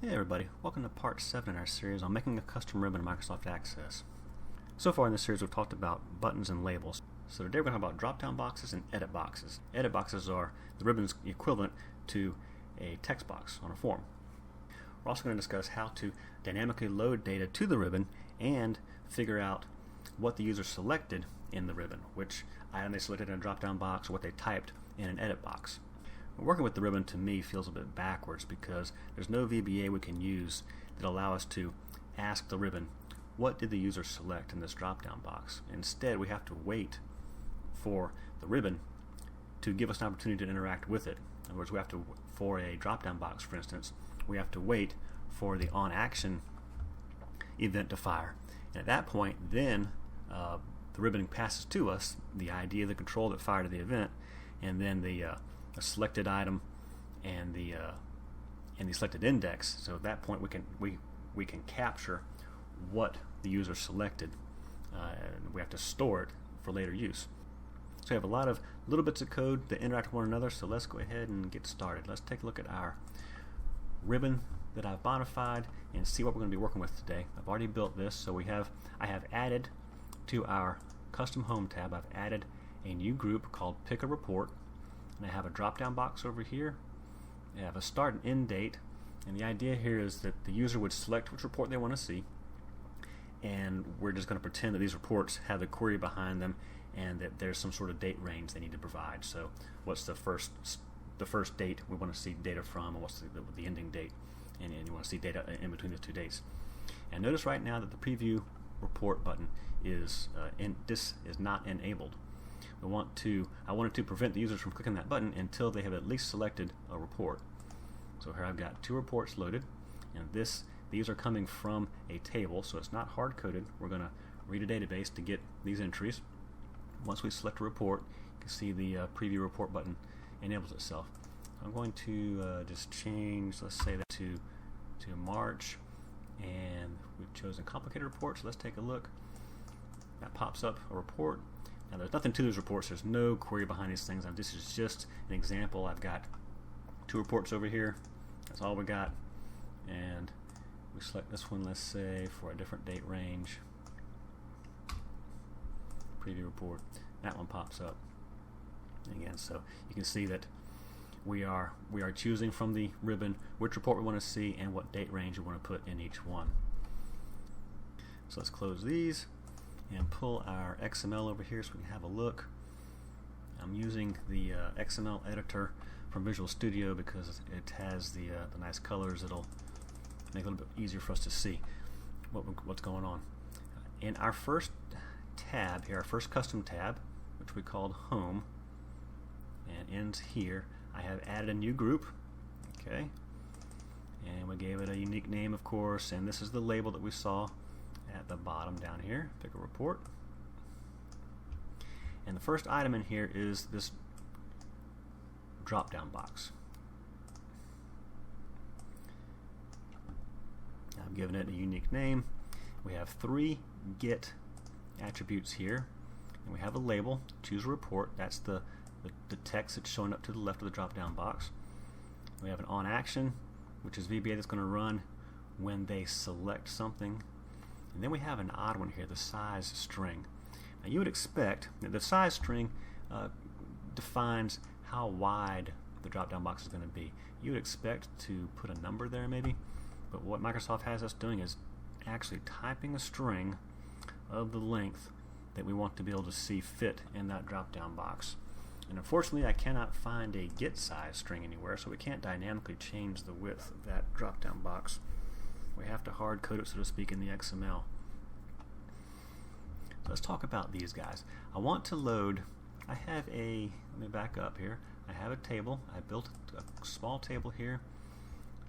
Hey everybody, welcome to part 7 in our series on making a custom ribbon in Microsoft Access. So far in this series we've talked about buttons and labels. So today we're going to talk about drop-down boxes and edit boxes. Edit boxes are the ribbon's equivalent to a text box on a form. We're also going to discuss how to dynamically load data to the ribbon and figure out what the user selected in the ribbon, which item they selected in a drop-down box or what they typed in an edit box. Working with the ribbon to me feels a bit backwards because there's no VBA we can use that allow us to ask the ribbon what did the user select in this drop-down box. Instead we have to wait for the ribbon to give us an opportunity to interact with it. In other words, we have to, for a drop-down box for instance, we have to wait for the onAction event to fire. And at that point then the ribbon passes to us the ID of the control that fired the event, and then the selected item and the selected index. So at that point we can capture what the user selected, and we have to store it for later use. So we have a lot of little bits of code that interact with one another. So let's go ahead and get started. Let's take a look at our ribbon that I've modified and see what we're going to be working with today. I've already built this, so I have added to our custom home tab. I've added a new group called Pick a Report. And I have a drop-down box over here. I have a start and end date, and the idea here is that the user would select which report they want to see, and we're just going to pretend that these reports have a query behind them and that there's some sort of date range they need to provide. So what's the first date we want to see data from, and what's the ending date, and you want to see data in between the two dates. And notice right now that the preview report button is not enabled. I wanted to prevent the users from clicking that button until they have at least selected a report. So here I've got 2 reports loaded, and these are coming from a table, so it's not hard-coded. We're going to read a database to get these entries. Once we select a report, you can see the preview report button enables itself. I'm going to just change, let's say that to March, and we've chosen complicated reports. So let's take a look. That pops up a report. Now there's nothing to these reports, there's no query behind these things. This is just an example. I've got 2 reports over here, that's all we got, and we select this one, let's say, for a different date range. Preview report, that one pops up. And again, so you can see that we are choosing from the ribbon which report we want to see and what date range we want to put in each one. So let's close these and pull our XML over here so we can have a look. I'm using the XML Editor from Visual Studio because it has the nice colors. It'll make it a little bit easier for us to see what's going on. In our first tab here, our first custom tab, which we called Home, and ends here, I have added a new group. Okay, and we gave it a unique name, of course, and this is the label that we saw at the bottom down here. Pick a report, and the first item in here is this drop-down box. I've given it a unique name. We have 3 get attributes here, and we have a label. Choose a report. That's the text that's showing up to the left of the drop-down box. We have an onAction, which is VBA that's going to run when they select something. And then we have an odd one here, the size string. Now you would expect that the size string defines how wide the drop-down box is going to be. You would expect to put a number there maybe, but what Microsoft has us doing is actually typing a string of the length that we want to be able to see fit in that drop-down box. And unfortunately I cannot find a get size string anywhere, so we can't dynamically change the width of that drop-down box. We have to hard code it, so to speak, in the XML. So let's talk about these guys. I want to load, let me back up here. I have a table. I built a small table here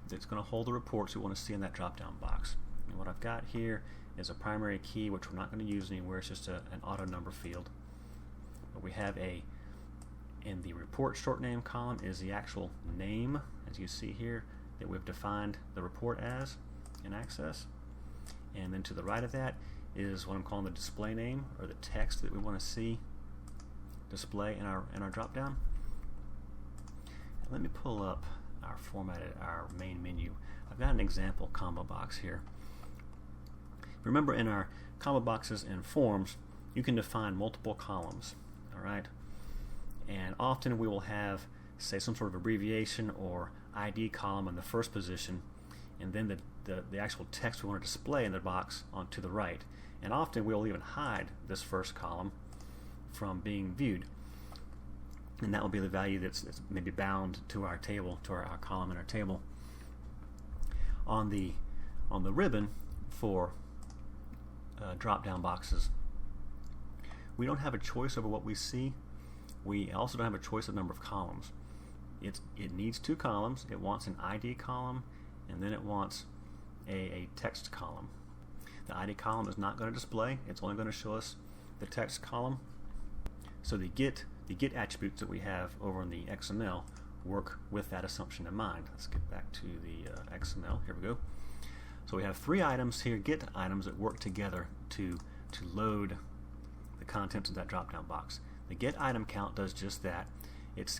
that's going to hold the reports we want to see in that drop-down box. And what I've got here is a primary key, which we're not going to use anywhere. It's just an auto number field. But we have in the report short name column is the actual name, as you see here, that we've defined the report as in Access. And then to the right of that is what I'm calling the display name, or the text that we want to see display in our drop down. Let me pull up our main menu. I've got an example combo box here. Remember, in our combo boxes and forms, you can define multiple columns. All right, and often we will have, say, some sort of abbreviation or ID column in the first position, and then the actual text we want to display in the box to the right. And often we'll even hide this first column from being viewed, and that will be the value that's maybe bound to our table, to our column in our table. On the ribbon for drop-down boxes, we don't have a choice over what we see. We also don't have a choice of number of columns. It needs two columns. It wants an ID column, and then it wants a text column. The ID column is not going to display. It's only going to show us the text column. So the get attributes that we have over in the XML work with that assumption in mind. Let's get back to the XML. Here we go. So we have three items here, get items, that work together to load the contents of that drop-down box. The get item count does just that. It's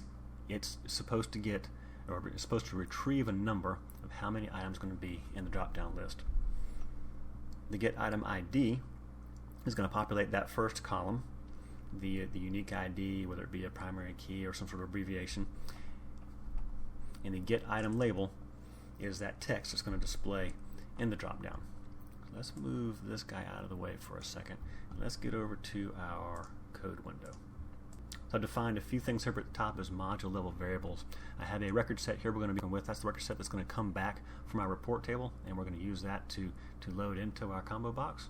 supposed to get, or it's supposed to retrieve a number of how many items are going to be in the drop-down list. The get item ID is going to populate that first column, the unique ID, whether it be a primary key or some sort of abbreviation. And the get item label is that text that's going to display in the drop-down. Let's move this guy out of the way for a second. Let's get over to our code window. So I've defined a few things here at the top as module level variables. I have a record set here we're going to be with. That's the record set that's going to come back from our report table, and we're going to use that to load into our combo box.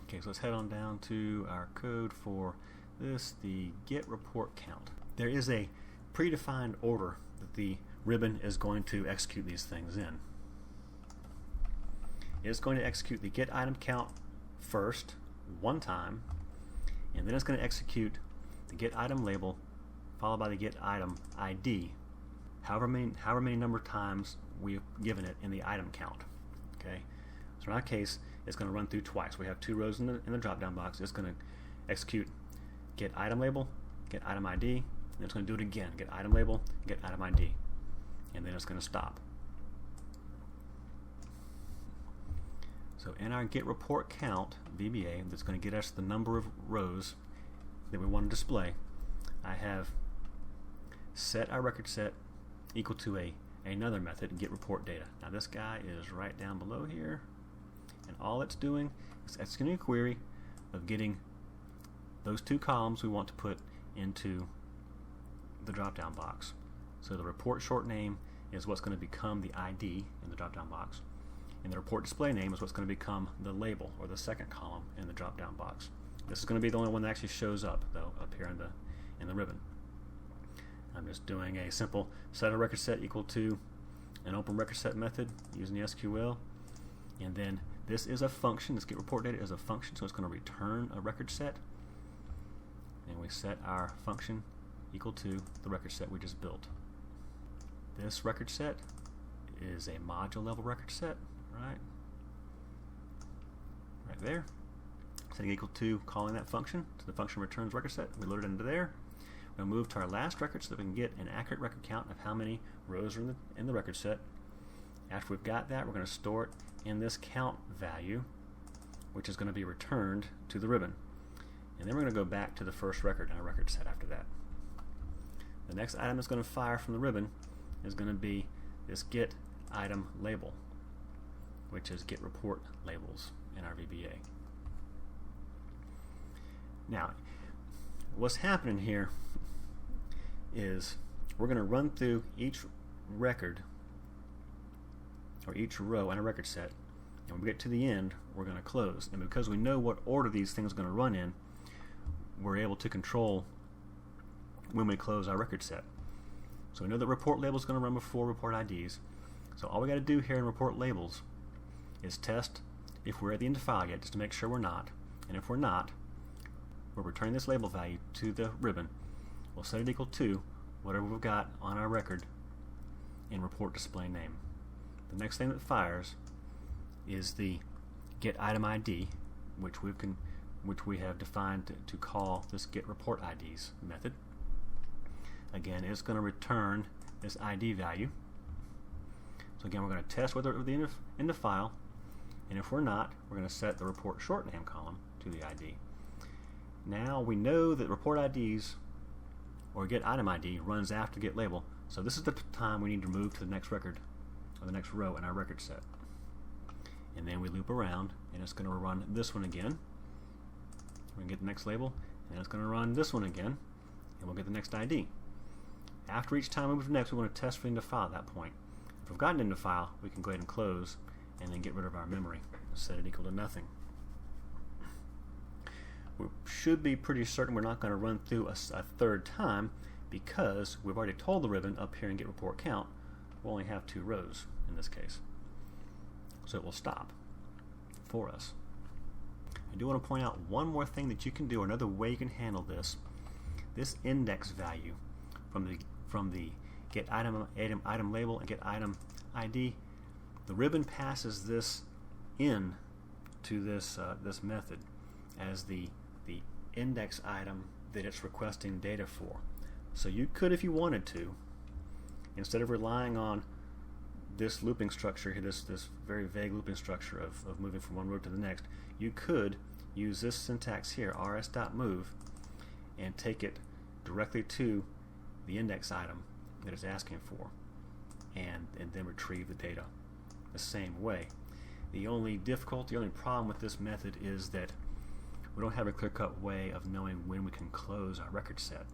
Okay, so let's head on down to our code for this, the get report count. There is a predefined order that the ribbon is going to execute these things in. It's going to execute the get item count first, one time, and then it's going to execute the get item label followed by the get item ID, however many number of times we've given it in the item count. Okay, so in our case, it's going to run through twice. We have two rows in the drop-down box. It's going to execute get item label, get item ID, and it's going to do it again, get item label, get item ID, and then it's going to stop. So in our get report count VBA, that's going to get us the number of rows that we want to display, I have set our record set equal to another method, get report data. Now this guy is right down below here, and all it's doing is executing a query of getting those two columns we want to put into the drop-down box. So the report short name is what's going to become the ID in the drop-down box, and the report display name is what's going to become the label, or the second column in the drop-down box. This is going to be the only one that actually shows up, though, up here in the ribbon. I'm just doing a simple set of record set equal to an open record set method using the SQL, and then this is a function. This get report data is a function, so it's going to return a record set, and we set our function equal to the record set we just built. This record set is a module level record set, right there. Setting equal to calling that function, so the function returns record set. We load it into there. We'll move to our last record so that we can get an accurate record count of how many rows are in the record set. After we've got that, we're going to store it in this count value, which is going to be returned to the ribbon. And then we're going to go back to the first record in our record set after that. The next item that's going to fire from the ribbon is going to be this get item label, which is get report labels in our VBA. Now, what's happening here is we're going to run through each record or each row in a record set, and when we get to the end, we're going to close. And because we know what order these things are going to run in, we're able to control when we close our record set. So we know that report label is going to run before report IDs. So all we got to do here in report labels is test if we're at the end of the file yet, just to make sure we're not. And if we're not, we're returning this label value to the ribbon. We'll set it equal to whatever we've got on our record in report display name. The next thing that fires is the get item ID, which we have defined to call this get report IDs method. Again, it's going to return this ID value, So again, we're going to test whether it was in the file, and if we're not, we're going to set the report short name column to the ID. Now we know that report IDs or get item ID runs after get label, so this is the time we need to move to the next record or the next row in our record set. And then we loop around, and it's going to run this one again. We're going to get the next label, and it's going to run this one again, and we'll get the next ID. After each time we move to next, we want to test for into file at that point. If we've gotten into file, we can go ahead and close and then get rid of our memory. Set it equal to nothing. We should be pretty certain we're not going to run through a third time because we've already told the ribbon up here in get report count we'll only have 2 rows in this case. So it will stop for us. I do want to point out one more thing that you can do, or another way you can handle this. This index value from the get item label and get item ID, the ribbon passes this in to this method as the index item that it's requesting data for. So you could, if you wanted to, instead of relying on this looping structure, this very vague looping structure of moving from one row to the next, you could use this syntax here, rs.move, and take it directly to the index item that it's asking for, and then retrieve the data the same way. The only problem with this method is that we don't have a clear-cut way of knowing when we can close our record set.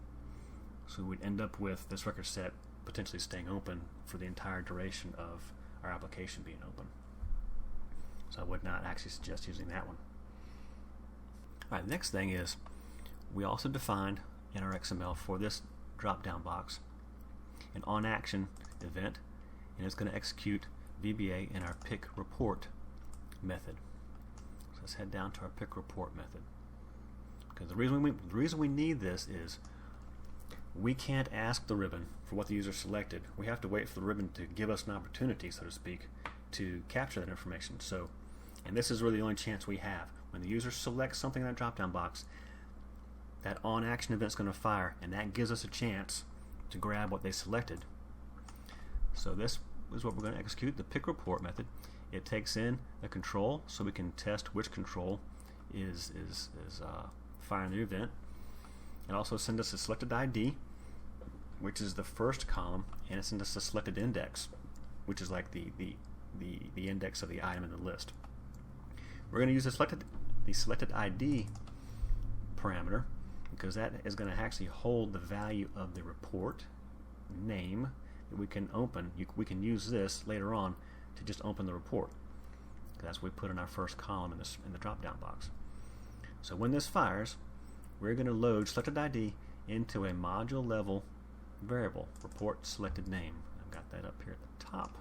So we'd end up with this record set potentially staying open for the entire duration of our application being open. So I would not actually suggest using that one. Alright, the next thing is we also defined in our XML for this drop-down box an onAction event, and it's going to execute VBA in our pick report method. So let's head down to our pick report method. Because the reason we need this is we can't ask the ribbon for what the user selected. We have to wait for the ribbon to give us an opportunity, so to speak, to capture that information. So, and this is really the only chance we have. When the user selects something in that drop-down box, that onAction event is going to fire, and that gives us a chance to grab what they selected. So this is what we're going to execute, the pick report method. It takes in a control so we can test which control is firing the event. It also sends us a selected ID, which is the first column, and it sends us a selected index, which is like the index of the item in the list. We're going to use the selected ID parameter because that is going to actually hold the value of the report name that we can open. We can use this later on to just open the report. That's what we put in our first column in the drop-down box. So when this fires, we're going to load selected ID into a module level variable, report selected name. I've got that up here at the top.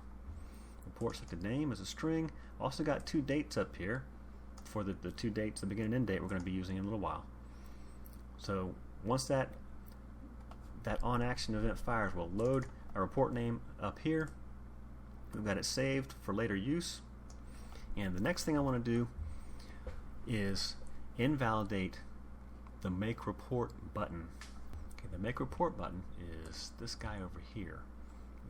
Report selected name is a string. Also got 2 dates up here for the 2 dates, the begin and end date we're going to be using in a little while. So once that onAction event fires, we'll load our report name up here. We've got it saved for later use. And the next thing I want to do is invalidate the make report button. Okay, the make report button is this guy over here.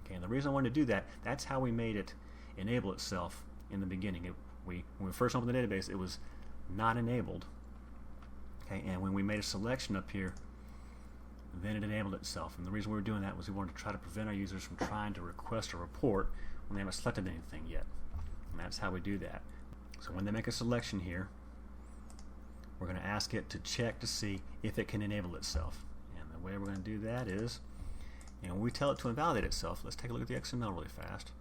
Okay, and the reason I wanted to do that, that's how we made it enable itself in the beginning. When we first opened the database, it was not enabled. Okay, and when we made a selection up here, then it enabled itself. And the reason we were doing that was we wanted to try to prevent our users from trying to request a report when they haven't selected anything yet. And that's how we do that. So when they make a selection here, we're going to ask it to check to see if it can enable itself. And the way we're going to do that is, and when we tell it to invalidate itself, let's take a look at the XML really fast.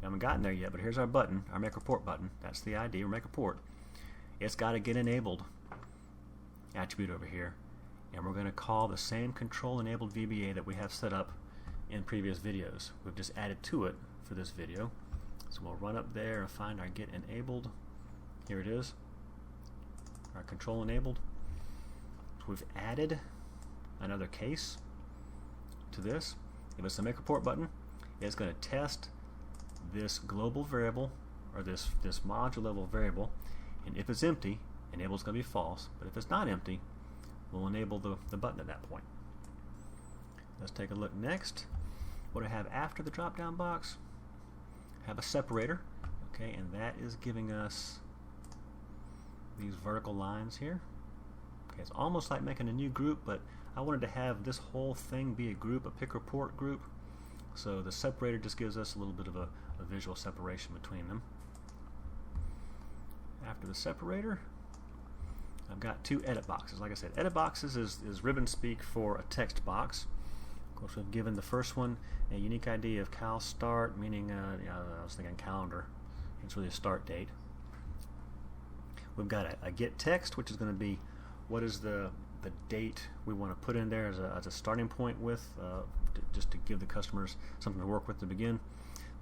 We haven't gotten there yet, but here's our button, our make report button. That's the ID, or make report. It's got to get enabled attribute over here. And we're going to call the same control enabled VBA that we have set up in previous videos. We've just added to it for this video. So we'll run up there and find our get enabled. Here it is, our control enabled. So we've added another case to this. If it's a make report button, it's going to test this global variable, or this module level variable, and if it's empty, enable is going to be false, but if it's not empty, we'll enable the button at that point. Let's take a look next. What do I have after the drop down box? have a separator, okay, and that is giving us these vertical lines here. Okay, it's almost like making a new group, but I wanted to have this whole thing be a group, a pick report group. So the separator just gives us a little bit of a visual separation between them. After the separator, I've got two edit boxes. Like I said, edit boxes is ribbon speak for a text box. Of course, we've given the first one a unique ID of cal start, meaning I was thinking calendar. It's really a start date. We've got a get text, which is going to be what is the date we want to put in there as a starting point with, just to give the customers something to work with to begin.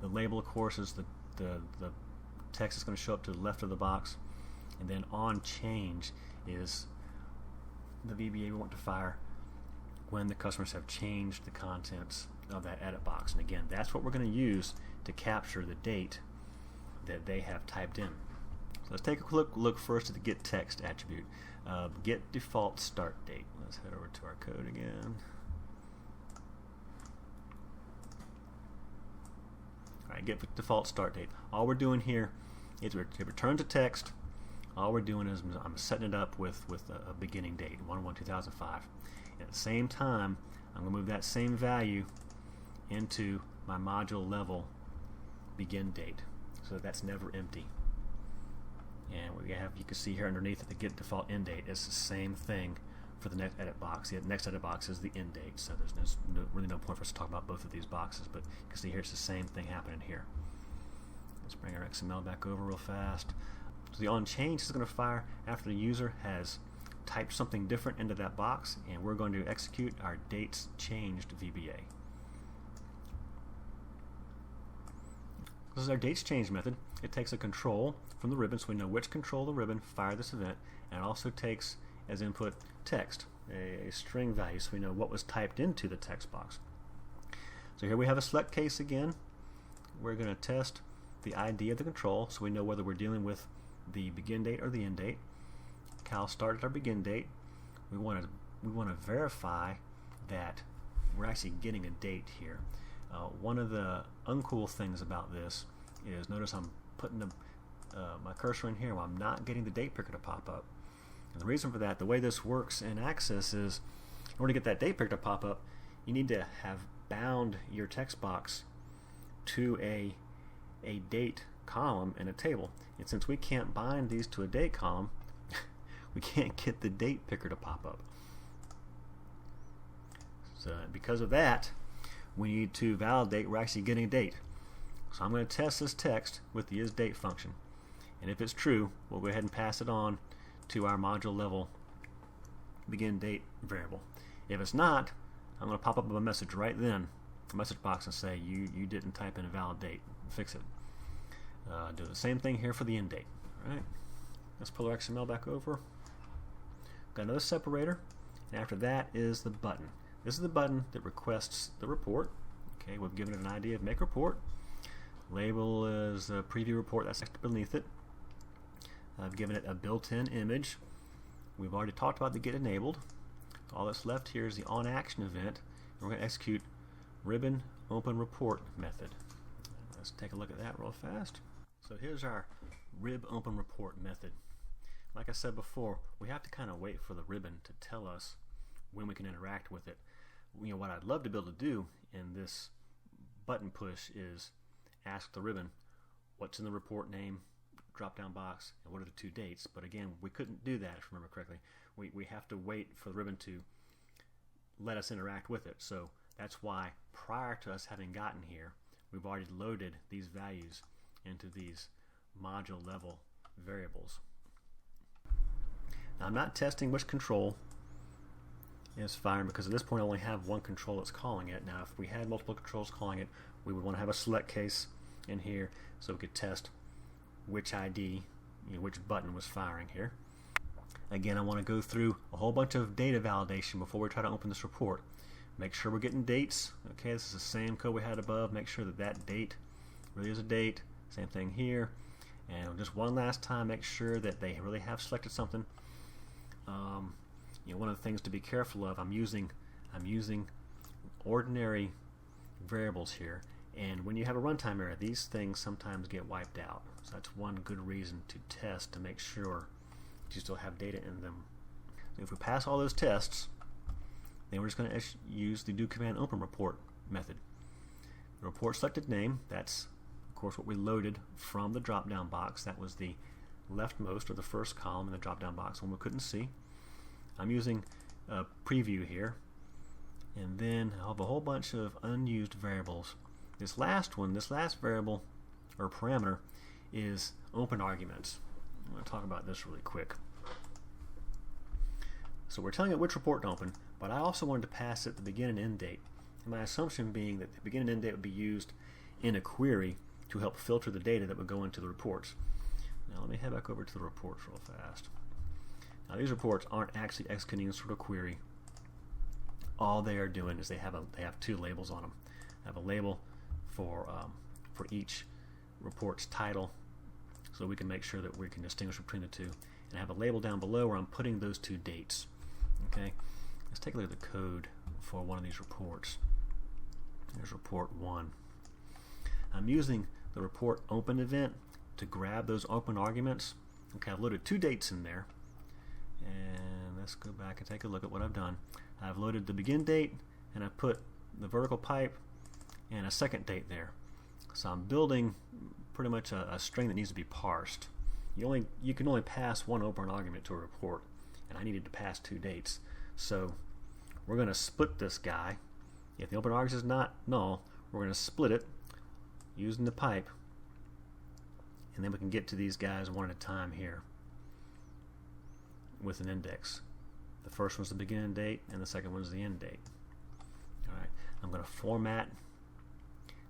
The label, of course, is the text is going to show up to the left of the box, and then on change is the VBA we want to fire when the customers have changed the contents of that edit box. And again, that's what we're going to use to capture the date that they have typed in. So let's take a quick look first at the get text attribute. Get default start date. Let's head over to our code again. Alright, get default start date. All we're doing here is it returns a text. All we're doing is I'm setting it up with a beginning date, 1/1/2005. At the same time, I'm going to move that same value into my module level begin date, so that's never empty. And we have, you can see here underneath that the get default end date is the same thing for the next edit box. The next edit box is the end date, so there's really no point for us to talk about both of these boxes, but you can see here it's the same thing happening here. Let's bring our XML back over real fast. So the on change is going to fire after the user has typed something different into that box, and we're going to execute our dates changed VBA. This is our dates change method. It takes a control from the ribbon, so we know which control the ribbon fire this event, and it also takes as input text, a string value, so we know what was typed into the text box. So here we have a select case again. We're going to test the ID of the control, so we know whether we're dealing with the begin date or the end date. Cal start at our begin date. We want to verify that we're actually getting a date here. One of the uncool things about this is, notice I'm putting my cursor in here while I'm not getting the date picker to pop up. And the reason for that, the way this works in Access is, in order to get that date picker to pop up, you need to have bound your text box to a date column in a table. And since we can't bind these to a date column, we can't get the date picker to pop up. So because of that, we need to validate we're actually getting a date. So I'm going to test this text with the isDate function, and if it's true, we'll go ahead and pass it on to our module level begin date variable. If it's not, I'm going to pop up a message right then, a message box, and say you didn't type in a valid date. Fix it. Do the same thing here for the end date. All right. Let's pull our XML back over. Got another separator, and after that is the button. This is the button that requests the report. Okay, we've given it an ID of make report. Label is a preview report that's next beneath it. I've given it a built-in image. We've already talked about the get enabled. All that's left here is the on action event. And we're going to execute ribbon open report method. Let's take a look at that real fast. So here's our rib open report method. Like I said before, we have to kind of wait for the ribbon to tell us when we can interact with it. You know, what I'd love to be able to do in this button push is ask the ribbon what's in the report name, drop down box, and what are the two dates. But again, we couldn't do that, if I remember correctly. We have to wait for the ribbon to let us interact with it. So that's why prior to us having gotten here, we've already loaded these values into these module level variables. Now I'm not testing which control is firing, because at this point I only have one control that's calling it. Now if we had multiple controls calling it, we would want to have a select case in here so we could test which ID, which button was firing here. Again, I want to go through a whole bunch of data validation before we try to open this report. Make sure we're getting dates. Okay, this is the same code we had above. Make sure that that date really is a date. Same thing here. And just one last time, make sure that they really have selected something. One of the things to be careful of, I'm using ordinary variables here, And when you have a runtime error, these things sometimes get wiped out. So that's one good reason to test to make sure that you still have data in them. So if we pass all those tests, then we're just going to use the do command open report method. The report selected name, that's of course what we loaded from the drop-down box. That was the leftmost or the first column in the drop-down box, one we couldn't see. I'm using a preview here, and then I have a whole bunch of unused variables. This last variable or parameter is open arguments. I'm going to talk about this really quick. So we're telling it which report to open, but I also wanted to pass it the begin and end date. And my assumption being that the begin and end date would be used in a query to help filter the data that would go into the reports. Now let me head back over to the reports real fast. Now these reports aren't actually executing a sort of query. All they are doing is they have two labels on them. I have a label for each report's title, so we can make sure that we can distinguish between the two. And I have a label down below where I'm putting those two dates. Okay, let's take a look at the code for one of these reports. There's report 1. I'm using the report open event to grab those open arguments. Okay, I've loaded two dates in there, and let's go back and take a look at what I've done. I've loaded the begin date, and I put the vertical pipe and a second date there. So I'm building pretty much a string that needs to be parsed. You can only pass one open argument to a report, and I needed to pass two dates. So we're going to split this guy. If the open argument is not null, we're going to split it using the pipe, and then we can get to these guys one at a time here with an index. The first one's the beginning date, and the second one's the end date. Alright, I'm going to format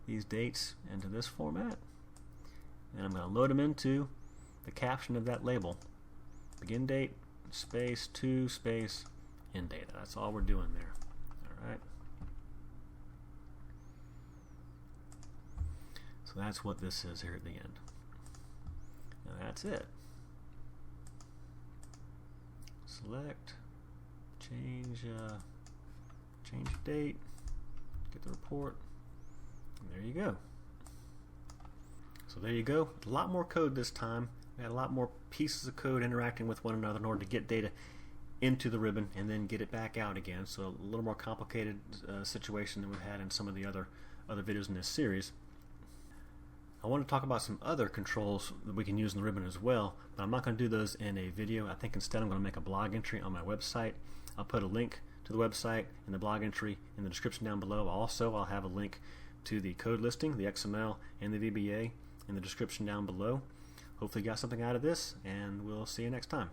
these dates into this format, and I'm going to load them into the caption of that label. Begin date, space, to, space, end data. That's all we're doing there. Alright. So that's what this is here at the end. And that's it. Select, change date, get the report, and there you go. So there you go. A lot more code this time. We had a lot more pieces of code interacting with one another in order to get data into the ribbon and then get it back out again. So a little more complicated situation than we've had in some of the other videos in this series. I want to talk about some other controls that we can use in the ribbon as well, but I'm not going to do those in a video. I think instead I'm going to make a blog entry on my website. I'll put a link to the website and the blog entry in the description down below. Also, I'll have a link to the code listing, the XML and the VBA, in the description down below. Hopefully you got something out of this, and we'll see you next time.